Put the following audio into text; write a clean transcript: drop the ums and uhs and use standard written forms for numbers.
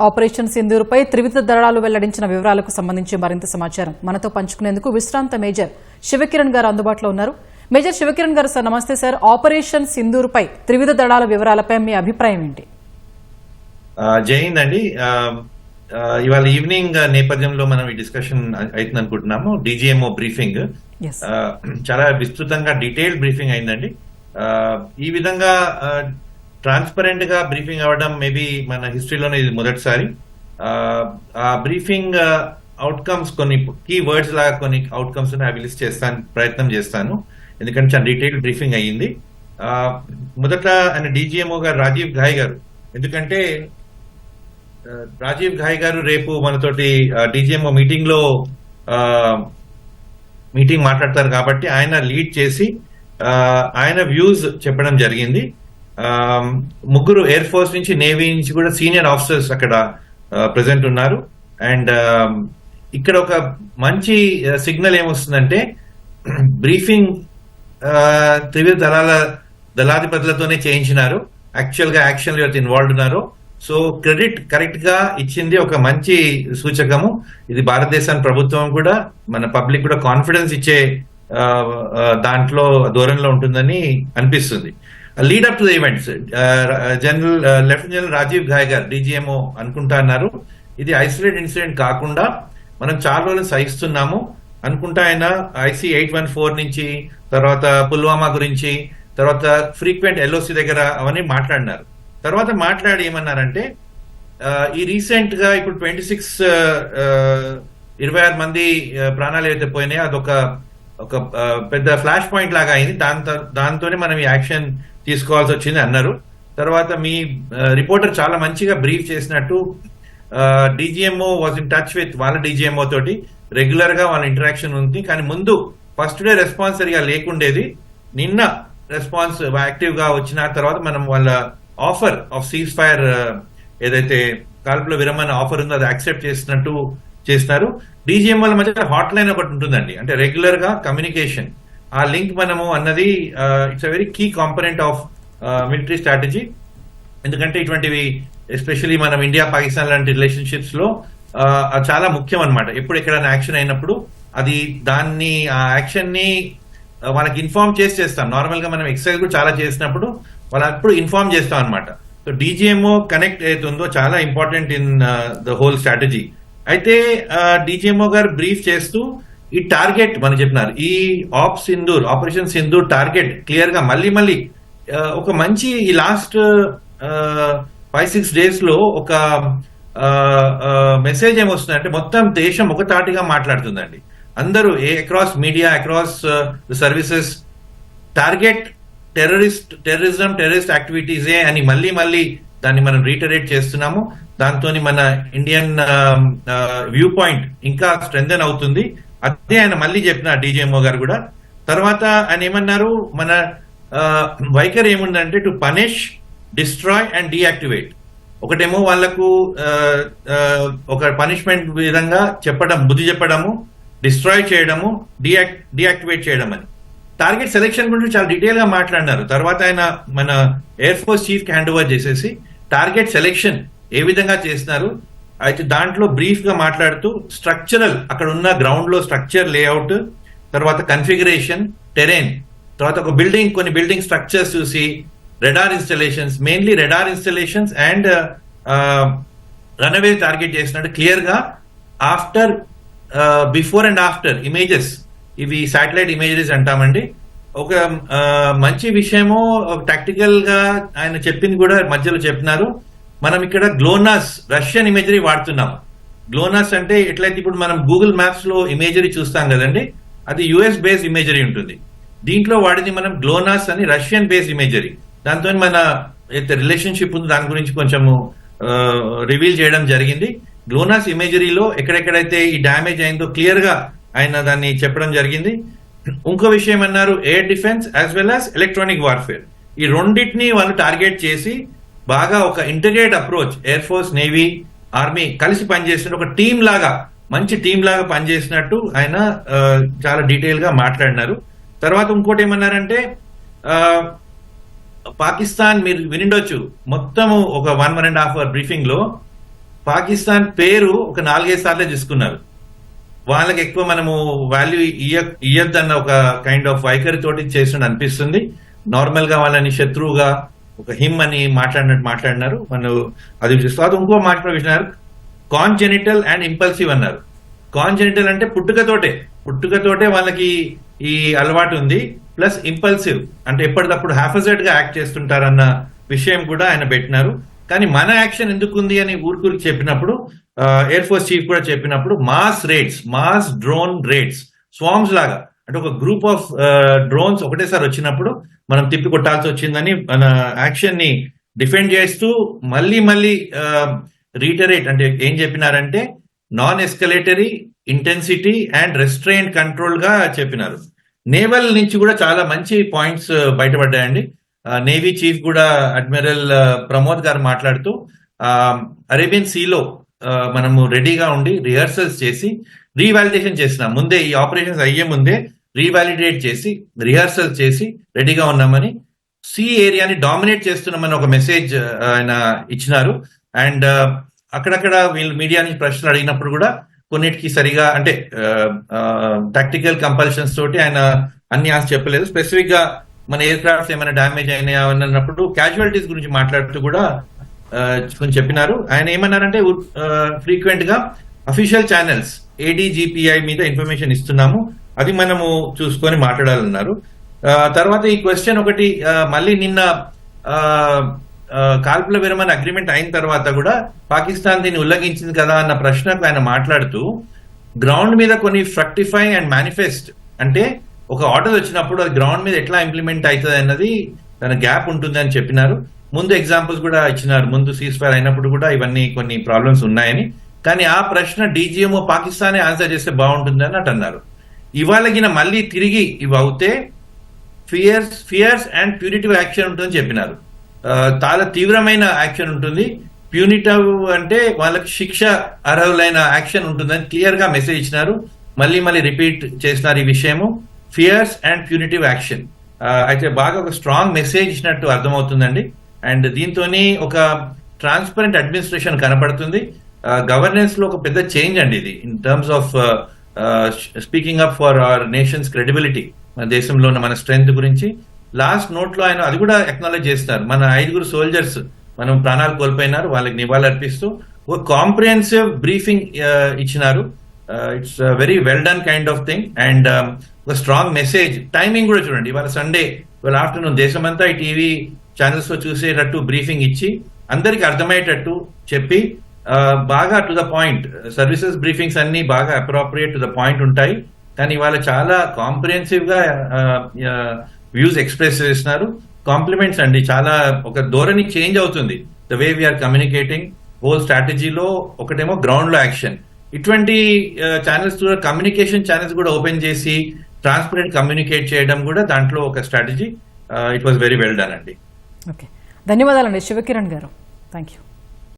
Operation సింధూర్పై త్రివిధ దళాలు వెల్లడించిన వివరాలకు సంబంధించి మరింత సమాచారం మనతో పంచుకునేందుకు విశ్రాంత మేజర్ శివకిరణ్ గారు అందుబాటులో ఉన్నారు. మేజర్ శివకిరణ్ గారు, సార్ నమస్తే సార్. ఆపరేషన్ సింధూర్పై త్రివిధ దళాల వివరాలపై మీ అభిప్రాయం ఏంటి? జై హింద్ అండి. ఇవాళ ఈవినింగ్ నేపథ్యంలో మనం ఈ డిస్కషన్ అవుతుంది అనుకుంటున్నాము. డీజీఎంఓ బ్రీఫింగ్ చాలా విస్తృతంగా డీటెయిల్డ్ బ్రీఫింగ్ అయిందండి. ఈ విధంగా ట్రాన్స్పరెంట్ గా బ్రీఫింగ్ అవ్వడం మేబీ మన హిస్టరీలోనే ఇది మొదటిసారి. ఆ బ్రీఫింగ్ అవుట్కమ్స్ కొన్ని కీ వర్డ్స్ లాగా కొన్ని అవుట్కమ్స్ అవి లిస్ట్ ప్రయత్నం చేస్తాను, ఎందుకంటే చాలా డీటెయిల్డ్ బ్రీఫింగ్ అయ్యింది. మొదట ఆయన డీజీఎంఓ గారు రాజీవ్ ఘాయ్ గారు, ఎందుకంటే రాజీవ్ ఘాయ్ గారు రేపు మనతోటి డీజీఎంఓ మీటింగ్ మాట్లాడతారు కాబట్టి ఆయన లీడ్ చేసి ఆయన వ్యూస్ చెప్పడం జరిగింది. ముగ్గురు ఎయిర్ ఫోర్స్ నుంచి, నేవీ నుంచి కూడా సీనియర్ ఆఫీసర్స్ అక్కడ ప్రెసెంట్ ఉన్నారు. అండ్ ఇక్కడ ఒక మంచి సిగ్నల్ ఏమొస్తుందంటే బ్రీఫింగ్ త్రివిధ దళాధిపతులతోనే చేయించినారు. యాక్చువల్ గా యాక్షన్ ఎవరైతే ఇన్వాల్వ్ ఉన్నారో, సో క్రెడిట్ కరెక్ట్ గా ఇచ్చింది ఒక మంచి సూచకము. ఇది భారతదేశాన్ని ప్రభుత్వం కూడా మన పబ్లిక్ కూడా కాన్ఫిడెన్స్ ఇచ్చే దాంట్లో దూరంలో ఉంటుందని అనిపిస్తుంది. Lead up to the events lieutenant general Rajiv Ghai గారు డీజీఎంఓ అనుకుంటా అన్నారు, ఇది ఐసోలేట్ ఇన్సిడెంట్ కాకుండా మనం చాలా రోజులు సహిస్తున్నాము అనుకుంటా. ఆయన IC 814 నుంచి, తర్వాత పుల్వామా గురించి, తర్వాత ఫ్రీక్వెంట్ LOC దగ్గర అవన్నీ మాట్లాడినారు. తర్వాత మాట్లాడి ఏమన్నారంటే ఈ రీసెంట్ గా ఇప్పుడు 26 మంది ప్రాణాలు ఏవైతే పోయినాయో అదొక పెద్ద ఫ్లాష్ పాయింట్ లాగా అయింది, దాంతోనే మనం ఈ యాక్షన్ తీసుకోవాల్సి వచ్చింది అన్నారు. తర్వాత మీ రిపోర్టర్ చాలా మంచిగా బ్రీఫ్ చేసినట్టు DGMO was in touch with వాళ్ళ డీజీఎంఓ తోటి రెగ్యులర్ గా వాళ్ళ ఇంటరాక్షన్ ఉంది. కానీ ముందు ఫస్ట్ డే రెస్పాన్స్ సరిగా లేకుండేది, నిన్న రెస్పాన్స్ యాక్టివ్ గా వచ్చిన తర్వాత మనం వాళ్ళ ఆఫర్ ఆఫ్ సీజ్ ఫైర్ ఏదైతే కాల్పుల విరమణ ఆఫర్ ఉందో అది యాక్సెప్ట్ చేసినట్టు చేస్తున్నారు. డీజీఎంఓల మధ్య హాట్ లైన్ ఒకటి ఉంటుందండి, అంటే రెగ్యులర్ గా కమ్యూనికేషన్, ఆ లింక్ మనము అన్నది it's a very key component of military strategy. ఎందుకంటే ఇటువంటివి ఎస్పెషలీ మనం ఇండియా పాకిస్తాన్ లాంటి రిలేషన్షిప్స్ లో చాలా ముఖ్యం అనమాట. ఎప్పుడు ఎక్కడైనా యాక్షన్ అయినప్పుడు అది ఆ యాక్షన్ ని వాళ్ళకి ఇన్ఫార్మ్ చేస్తాం. నార్మల్ గా మనం ఎక్సైజ్ కూడా చాలా చేసినప్పుడు వాళ్ళప్పుడు ఇన్ఫార్మ్ చేస్తాం అనమాట. సో డీజీఎంఓ కనెక్ట్ అవుతుందో చాలా important in the whole strategy. అయితే డీజీఎంఓ గారు బ్రీఫ్ చేస్తూ ఈ టార్గెట్ మనం చెప్పినారు, ఈ ఆపరేషన్ సింధూర్ టార్గెట్ క్లియర్ గా మళ్ళీ ఒక మంచి ఈ లాస్ట్ 5-6 days లో ఒక మెసేజ్ ఏమొస్తుందంటే మొత్తం దేశం ఒక తాటిగా మాట్లాడుతుందండి. అందరూ across media, across services, target terrorist యాక్టివిటీసే అని మళ్ళీ దాన్ని మనం రీటరేట్ చేస్తున్నాము. దాంతో మన ఇండియన్ వ్యూ పాయింట్ ఇంకా స్ట్రెంథెన్ అవుతుంది. అదే ఆయన మళ్ళీ చెప్పిన డీజీఎంఓ గారు కూడా. తర్వాత ఆయన ఏమన్నారు, మన వైఖరి ఏముందంటే to punish, destroy and deactivate. ఒకటేమో వాళ్లకు ఒక పనిష్మెంట్ విధంగా చెప్పడం, బుద్ధి చెప్పడము, డిస్ట్రాయ్ చేయడము, డీయాక్టివేట్ చేయడం అని. టార్గెట్ సెలెక్షన్ గురించి చాలా డీటెయిల్ గా మాట్లాడినారు. తర్వాత ఆయన మన ఎయిర్ ఫోర్స్ చీఫ్ కి హ్యాండ్ ఓవర్ చేసేసి టార్గెట్ సెలెక్షన్ ఏ విధంగా చేస్తున్నారు అయితే దాంట్లో బ్రీఫ్ గా మాట్లాడుతూ స్ట్రక్చరల్, అక్కడ ఉన్న గ్రౌండ్ లో స్ట్రక్చర్ లేఅవుట్, తర్వాత కన్ఫిగరేషన్, టెరెన్, తర్వాత ఒక కొన్ని బిల్డింగ్ స్ట్రక్చర్స్ చూసి radar installations, mainly radar installations and run away target చేసినట్టు క్లియర్ గా బిఫోర్ అండ్ ఆఫ్టర్ ఇమేజెస్, ఇవి శాటిలైట్ ఇమేజెస్ అంటామండి. ఒక మంచి విషయము టాక్టికల్ గా ఆయన చెప్పింది కూడా మధ్యలో చెప్పినారు. మనం ఇక్కడ గ్లోనాస్ రష్యన్ ఇమేజరీ వాడుతున్నాము. గ్లోనాస్ అంటే ఎట్లయితే ఇప్పుడు మనం గూగుల్ మ్యాప్స్ లో ఇమేజరీ చూస్తాం కదండి, అది US బేస్డ్ ఇమేజరీ ఉంటుంది. దీంట్లో వాడింది మనం గ్లోనాస్ అని రష్యన్ బేస్డ్ ఇమేజరీ. దాంతో మన రిలేషన్షిప్ ఉంది దాని గురించి కొంచెము రివీల్ చేయడం జరిగింది. గ్లోనాస్ ఇమేజరీలో ఎక్కడెక్కడైతే ఈ డ్యామేజ్ అయిందో క్లియర్ గా ఆయన దాన్ని చెప్పడం జరిగింది. ఇంకో విషయం అన్నారు, air defence as well as electronic warfare, ఈ రెండింటిని వాళ్ళు టార్గెట్ చేసి బాగా ఒక integrate approach, air force, navy, army కలిసి పనిచేసిన ఒక టీం లాగా, మంచి టీం లాగా పనిచేసినట్టు ఆయన చాలా డీటెయిల్ గా మాట్లాడినారు. తర్వాత ఇంకోటి ఏమన్నారంటే పాకిస్తాన్, మీరు వినిండొచ్చు, మొత్తము ఒక 1.5 hour బ్రీఫింగ్ లో పాకిస్తాన్ పేరు ఒక 4-5 సార్లే తీసుకున్నారు. వాళ్ళకి ఎక్కువ మనము వాల్యూ ఇయ్యొద్దన్న ఒక కైండ్ ఆఫ్ వైఖరి తోటి చేసినట్టు అనిపిస్తుంది. నార్మల్ గా వాళ్ళని శత్రువుగా ఒక హిమ్ అని మాట్లాడినారు. మనం అది చూస్తాం. అది ఇంకో మాట్లాడినారు, కాన్జెనిటల్ అండ్ ఇంపల్సివ్ అన్నారు. కాన్జెనిటల్ అంటే పుట్టుకతోటే వాళ్ళకి ఈ అలవాటు ఉంది, ప్లస్ ఇంపల్సివ్ అంటే ఎప్పటికప్పుడు హాఫజర్డ్ గా యాక్ట్ చేస్తుంటారన్న విషయం కూడా ఆయన పెట్టినారు. కానీ మన యాక్షన్ ఎందుకు ఉంది అని ఊరికి చెప్పినప్పుడు, ఎయిర్ ఫోర్స్ చీఫ్ కూడా చెప్పినప్పుడు, మాస్ డ్రోన్ రేట్స్, స్వామ్స్ లాగా అంటే ఒక గ్రూప్ ఆఫ్ డ్రోన్స్ ఒకటేసారి వచ్చినప్పుడు మనం తిప్పి కొట్టాల్సి వచ్చిందని మన యాక్షన్ ని డిఫెండ్ చేస్తూ మళ్ళీ రీటరేట్ అంటే ఏం చెప్పినారంటే నాన్ ఎస్కలేటరీ, ఇంటెన్సిటీ అండ్ రెస్ట్రెయింట్ కంట్రోల్ గా చెప్పినారు. నేవల్ నుంచి కూడా చాలా మంచి పాయింట్స్ బయటపడ్డాయండి. నేవీ చీఫ్ కూడా అడ్మిరల్ ప్రమోద్ గారు మాట్లాడుతూ అరేబియన్ సీలో మనము రెడీగా ఉండి రిహర్సల్స్ చేసి రీవాలిడేషన్ చేసినాం. ముందే ఈ ఆపరేషన్స్ అయ్యే ముందే రీవాలిడేట్ చేసి రిహర్సల్స్ చేసి రెడీగా ఉన్నామని, సీ ఏరియాని డామినేట్ చేస్తున్నామని ఒక మెసేజ్ ఆయన ఇచ్చినారు. అండ్ అక్కడక్కడ వీళ్ళు మీడియా నుంచి ప్రశ్నలు అడిగినప్పుడు కూడా కొన్నిటికి సరిగా అంటే టాక్టికల్ కంపల్షన్స్ తోటి ఆయన అన్ని చెప్పలేదు. స్పెసిఫిక్ గా మన ఎయిర్ క్రాఫ్ట్స్ ఏమైనా డ్యామేజ్ అయినాయా అన్నప్పుడు క్యాజువాలిటీస్ గురించి మాట్లాడుతూ కూడా కొంచెం చెప్పినారు. ఆయన ఏమన్నారంటే ఫ్రీక్వెంట్ గా అఫీషియల్ ఛానల్స్ ADGPI మీద ఇన్ఫర్మేషన్ ఇస్తున్నాము, అది మనము చూసుకొని మాట్లాడాలన్నారు. తర్వాత ఈ క్వశ్చన్ ఒకటి మళ్ళీ నిన్న కాల్పుల విరమణ అగ్రిమెంట్ అయిన తర్వాత కూడా పాకిస్తాన్ దీన్ని ఉల్లంఘించింది కదా అన్న ప్రశ్నకు ఆయన మాట్లాడుతూ గ్రౌండ్ మీద కొన్ని ఫ్రక్టిఫై అండ్ మేనిఫెస్ట్ అంటే ఒక ఆర్డర్ వచ్చినప్పుడు అది గ్రౌండ్ మీద ఎట్లా ఇంప్లిమెంట్ అవుతుంది అన్నది దాని గ్యాప్ ఉంటుంది అని చెప్పినారు. ముందు ఎగ్జాంపుల్స్ కూడా ఇచ్చినారు. ముందు సీజ్ ఫైర్ అయినప్పుడు కూడా ఇవన్నీ కొన్ని ప్రాబ్లమ్స్ ఉన్నాయని, కానీ ఆ ప్రశ్న DGMO పాకిస్తానే ఆన్సర్ చేస్తే బాగుంటుంది అని అన్నారు. ఇవాళగిన మళ్ళీ తిరిగి ఇవి అవుతే ఫియర్స్ అండ్ ప్యూనిటివ్ యాక్షన్ ఉంటుందని చెప్పినారు. చాలా తీవ్రమైన యాక్షన్ ఉంటుంది. ప్యూనిటివ్ అంటే వాళ్ళకి శిక్ష అర్హులైన యాక్షన్ ఉంటుందని క్లియర్ గా మెసేజ్ ఇచ్చినారు. మళ్ళీ రిపీట్ చేసినారు ఈ విషయము, ఫియర్స్ అండ్ ప్యూనిటివ్ యాక్షన్. అయితే బాగా ఒక స్ట్రాంగ్ మెసేజ్ ఇచ్చినట్టు అర్థమవుతుందండి. అండ్ దీంతో ఒక ట్రాన్స్పరెంట్ అడ్మినిస్ట్రేషన్ కనపడుతుంది. గవర్నెన్స్ లో ఒక పెద్ద చేంజ్ అండి ఇది, in terms of speaking up for hour nations credibility, మన దేశంలో ఉన్న మన స్ట్రెంగ్త్ గురించి. లాస్ట్ నోట్ లో ఆయన అది కూడా అక్నాలెడ్జ్ చేస్తారు. మన 5 సోల్జర్స్ మనం ప్రాణాలు కోల్పోయినారు, వాళ్ళకి నివాళులు అర్పిస్తూ ఒక కాంప్రిహెన్సివ్ బ్రీఫింగ్ ఇచ్చినారు. It's very well done kind of thing. And ఒక స్ట్రాంగ్ మెసేజ్. టైమింగ్ కూడా చూడండి, ఇవాళ సండే, ఇవాళ ఆఫ్టర్నూన్ దేశమంతా ఈ టీవీ ఛానల్స్ లో చూసేటట్టు బ్రీఫింగ్ ఇచ్చి అందరికి అర్థమయ్యేటట్టు చెప్పి బాగా to the point. Services briefings అన్ని బాగా అప్రోప్రియేట్ టు ద పాయింట్ ఉంటాయి, కానీ ఇవాళ చాలా కాంప్రిహెన్సివ్ గా వ్యూస్ ఎక్స్ప్రెస్ చేస్తున్నారు. కాంప్లిమెంట్స్ అండి. చాలా ఒక ధోరణి చేంజ్ అవుతుంది, the way we are communicating. Whole స్ట్రాటజీలో ఒకటేమో గ్రౌండ్ లో యాక్షన్, ఇటువంటి ఛానల్స్ కమ్యూనికేషన్ ఛానల్స్ కూడా ఓపెన్ చేసి ట్రాన్స్పరెంట్ కమ్యూనికేట్ చేయడం కూడా దాంట్లో ఒక strategy. It was very well done అండి. ఓకే, ధన్యవాదాలండి శివకిరణ్ గారు. Thank you.